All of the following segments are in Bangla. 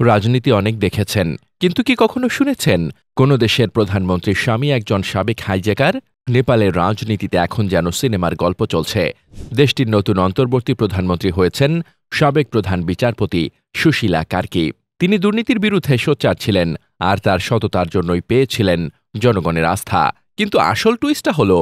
রাজনীতি অনেক দেখেছেন, কিন্তু কি কখনো শুনেছেন কোনো দেশের প্রধানমন্ত্রীর স্বামী একজন সাবেক হাইজ্যাকার? নেপালের রাজনীতিতে এখন যেন সিনেমার গল্প চলছে। দেশটির নতুন অন্তর্বর্তী প্রধানমন্ত্রী হয়েছেন সাবেক প্রধান বিচারপতি সুশীলা কার্কি। তিনি দুর্নীতির বিরুদ্ধে সোচ্চার ছিলেন, আর তার সততার জন্যই পেয়েছিলেন জনগণের আস্থা। কিন্তু আসল টুইস্টটা হল,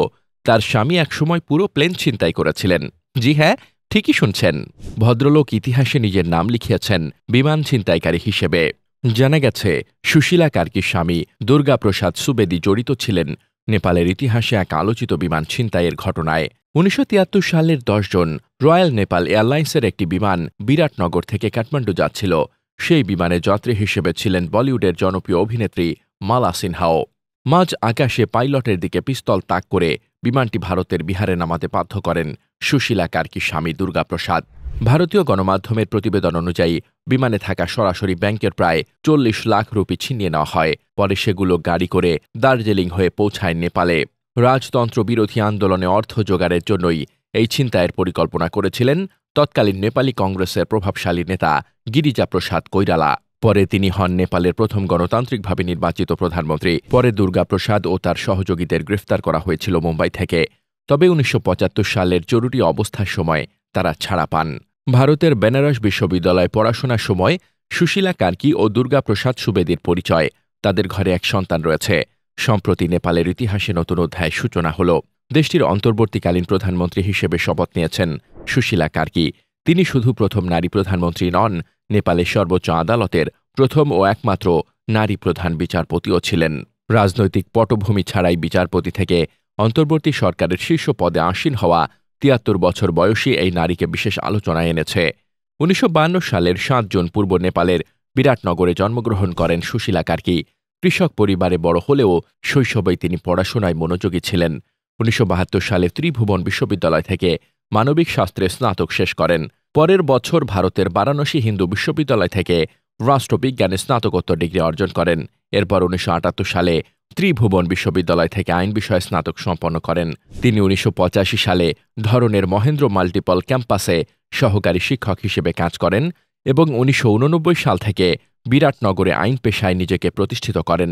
তার স্বামী একসময় পুরো প্লেন ছিনতাই করেছিলেন। জি হ্যাঁ, ঠিকই শুনছেন। ভদ্রলোক ইতিহাসে নিজের নাম লিখিয়েছেন বিমান ছিনতাইকারী হিসেবে। জানা গেছে, সুশীলা কার্কির স্বামী দুর্গাপ্রসাদ সুবেদী জড়িত ছিলেন নেপালের ইতিহাসে এক আলোচিত বিমান ছিনতাইয়ের ঘটনায়। ১৯৭৩ সালের ১০ জন রয়্যাল নেপাল এয়ারলাইন্সের একটি বিমান বিরাটনগর থেকে কাঠমান্ডু যাচ্ছিল। সেই বিমানে যাত্রী হিসেবে ছিলেন বলিউডের জনপ্রিয় অভিনেত্রী মালা সিনহাও। মাঝ আকাশে পাইলটের দিকে পিস্তল তাক করে বিমানটি ভারতের বিহারে নামাতে বাধ্য করেন সুশীলা কার্কির স্বামী দুর্গাপ্রসাদ। ভারতীয় গণমাধ্যমের প্রতিবেদন অনুযায়ী বিমানে থাকা সরাসরি ব্যাংকের প্রায় ৪০ লাখ রুপি ছিনিয়ে নেওয়া হয়। পরে সেগুলো গাড়ি করে দার্জিলিং হয়ে পৌঁছায় নেপালে। রাজতন্ত্র বিরোধী আন্দোলনে অর্থ জোগাড়ের জন্যই এই ছিনতাইয়ের পরিকল্পনা করেছিলেন তৎকালীন নেপালি কংগ্রেসের প্রভাবশালী নেতা গিরিজা প্রসাদ কৈরালা। পরে তিনি হন নেপালের প্রথম গণতান্ত্রিকভাবে নির্বাচিত প্রধানমন্ত্রী। পরে দুর্গাপ্রসাদ ও তার সহযোগীদের গ্রেফতার করা হয়েছিল মুম্বাই থেকে। তবে ১৯৭৫ সালের জরুরি অবস্থার সময় তারা ছাড়া পান। ভারতের বেনারস বিশ্ববিদ্যালয়ে পড়াশোনার সময় সুশীলা কার্কি ও দুর্গাপ্রসাদ সুবেদীর পরিচয়। তাদের ঘরে এক সন্তান রয়েছে। সম্প্রতি নেপালের ইতিহাসে নতুন অধ্যায়ের সূচনা হল। দেশটির অন্তর্বর্তীকালীন প্রধানমন্ত্রী হিসেবে শপথ নিয়েছেন সুশীলা কার্কি। তিনি শুধু প্রথম নারী প্রধানমন্ত্রী নন, নেপালের সর্বোচ্চ আদালতের প্রথম ও একমাত্র নারী প্রধান বিচারপতিও ছিলেন। রাজনৈতিক পটভূমি ছাড়াই বিচারপতি থেকে অন্তর্বর্তী সরকারের শীর্ষ পদে আসীন হওয়া ৭৩ বছর বয়সী এই নারীকে বিশেষ আলোচনায় এনেছে। ১৯৫২ সালের ৭ জুন পূর্ব নেপালের বিরাটনগরে জন্মগ্রহণ করেন সুশীলা কার্কি। কৃষক পরিবারে বড় হলেও শৈশবেই তিনি পড়াশোনায় মনোযোগী ছিলেন। ১৯৭২ সালে ত্রিভুবন বিশ্ববিদ্যালয় থেকে মানবিক শাস্ত্রে স্নাতক শেষ করেন। পরের বছর ভারতের বারাণসী হিন্দু বিশ্ববিদ্যালয় থেকে রাষ্ট্রবিজ্ঞানে স্নাতকোত্তর ডিগ্রি অর্জন করেন। এরপর ১৯৭৮ সালে ত্রিভুবন বিশ্ববিদ্যালয় থেকে আইন বিষয়ে স্নাতক সম্পন্ন করেন। তিনি ১৯৮৫ সালে ধরনের মহেন্দ্র মাল্টিপল ক্যাম্পাসে সহকারী শিক্ষক হিসেবে কাজ করেন এবং ১৯৮৯ সাল থেকে বিরাটনগরে আইন পেশায় নিজেকে প্রতিষ্ঠিত করেন।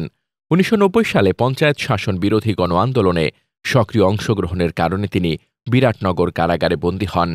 ১৯৯০ সালে পঞ্চায়েত শাসন বিরোধী গণ আন্দোলনে সক্রিয় অংশগ্রহণের কারণে তিনি বিরাটনগর কারাগারে বন্দী হন।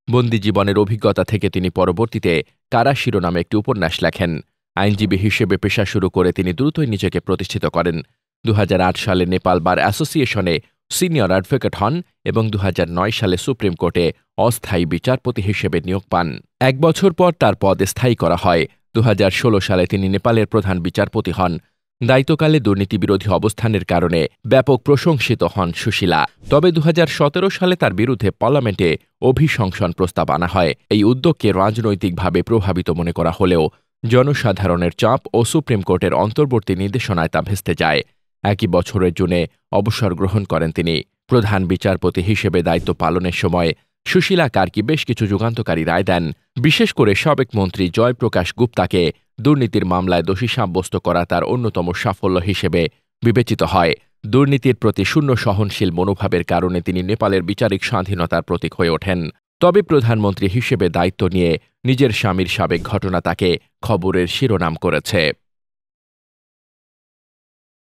বন্দী জীবনের অভিজ্ঞতা থেকে তিনি পরবর্তীতে কারা শিরোনামে একটি উপন্যাস লেখেন। আইনজীবী হিসেবে পেশা শুরু করে তিনি দ্রুতই নিজেকে প্রতিষ্ঠিত করেন। ২০০৮ সালে নেপাল বার অ্যাসোসিয়েশনে সিনিয়র অ্যাডভোকেট হন এবং ২০০৯ সালে সুপ্রিম কোর্টে অস্থায়ী বিচারপতি হিসেবে নিয়োগ পান। ১ বছর পর তার পদ স্থায়ী করা হয়। ২০১৬ সালে তিনি নেপালের প্রধান বিচারপতি হন। দায়িত্বকালে দুর্নীতিবিরোধী অবস্থানের কারণে ব্যাপক প্রশংসিত হন সুশীলা। তবে ২০১৭ সালে তার বিরুদ্ধে পার্লামেন্টে অভিশংসন প্রস্তাব আনা হয়। এই উদ্যোগকে রাজনৈতিকভাবে প্রভাবিত মনে করা হলেও জনসাধারণের চাপ ও সুপ্রিম কোর্টের অন্তর্বর্তী নির্দেশনায় তা ভেস্তে যায়। একই বছরের জুনে অবসর গ্রহণ করেন তিনি। প্রধান বিচারপতি হিসেবে দায়িত্ব পালনের সময় সুশীলা কার্কি বেশ কিছু যুগান্তকারী রায় দেন। বিশেষ করে সাবেক মন্ত্রী জয়প্রকাশ গুপ্তাকে দুর্নীতির মামলায় দোষী সাব্যস্ত করা তার অন্যতম সাফল্য হিসেবে বিবেচিত হয়। দুর্নীতির প্রতি শূন্য সহনশীল মনোভাবের কারণে তিনি নেপালের বিচারিক স্বাধীনতার প্রতীক হয়ে ওঠেন। তবে প্রধানমন্ত্রী হিসেবে দায়িত্ব নিয়ে নিজের স্বামীর সাবেক ঘটনা তাকে খবরের শিরোনাম করেছে।